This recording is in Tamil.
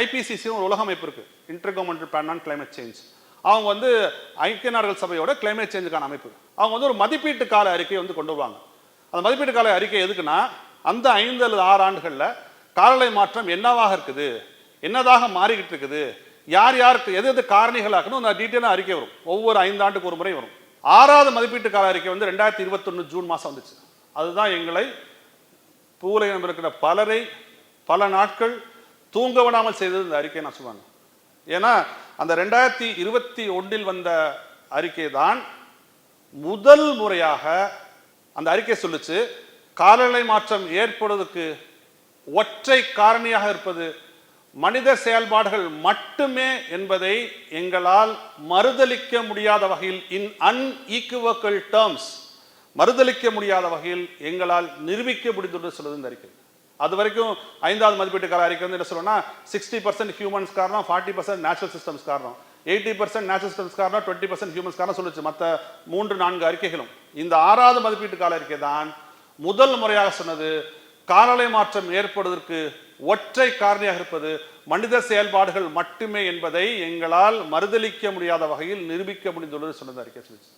ஐபிசிசி ஒரு உலக அமைப்பு இருக்கு, inter governmental panel on climate change. அவங்க வந்து ஐக்கிய நாடுகள் சபையோட கிளைமேட் சேஞ்சுக்கான அமைப்பு. அவங்க வந்து ஒரு மதிப்பீட்டு கால அறிக்கையை வந்து கொண்டு வருவாங்க. அந்த மதிப்பீட்டு கால அறிக்கை எதுக்குன்னா, அந்த 5 அல்லது 6 ஆண்டுகளில் காலநிலை மாற்றம் என்னவாக இருக்குது, என்னதாக மாறிக்கிட்டு இருக்குது, யார் யாருக்கு எது எது காரணிகளாக்கணும், அந்த டீட்டெயிலாக அறிக்கை வரும். ஒவ்வொரு 5 ஆண்டுக்கு ஒரு முறை வரும். 6வது மதிப்பீட்டு கால அறிக்கை வந்து 2021 ஜூன் மாதம் வந்துச்சு. அதுதான் எங்களை பூவுலகம் இருக்கிற பலரை பல நாட்கள் தூங்க விடாமல் செய்தது இந்த அறிக்கை நான் சொல்லுவாங்க. ஏன்னா அந்த 2021 வந்த அறிக்கை தான் முதல் முறையாக அந்த அறிக்கை சொல்லுச்சு, காலநிலை மாற்றம் ஏற்படுவதற்கு ஒற்றை காரணியாக இருப்பது மனித செயல்பாடுகள் மட்டுமே என்பதை எங்களால் மறுதலிக்க முடியாத வகையில், இன் அன்ஈக்குவல் டேர்ம்ஸ், மறுதலிக்க முடியாத வகையில் எங்களால் நிரூபிக்க முடிந்தது சொல்லுது இந்த அறிக்கை. அது வரைக்கும் 5வது மதிப்பீட்டு கால அறிக்கை வந்து என்ன சொல்லணும்னா, 60% ஹியூமன்ஸ் காரணம், 40% நேச்சுரல் சிஸ்டம்ஸ் காரணம், 80% நேச்சுரல் சிஸ்டம்ஸ் காரணம், 20% ஹியூமன்ஸ் காரணம் சொல்லுச்சு மற்ற 3-4 அறிக்கைகளும். இந்த 6வது மதிப்பீட்டு கால அறிக்கை தான் முதல் முறையாக சொன்னது, காலநிலை மாற்றம் ஏற்படுவதற்கு ஒற்றை காரணியாக இருப்பது மனித செயல்பாடுகள் மட்டுமே என்பதை எங்களால் மறுதலிக்க முடியாத வகையில் நிரூபிக்க முடிந்துள்ளது சொன்னது அறிக்கை சொல்லிச்சு.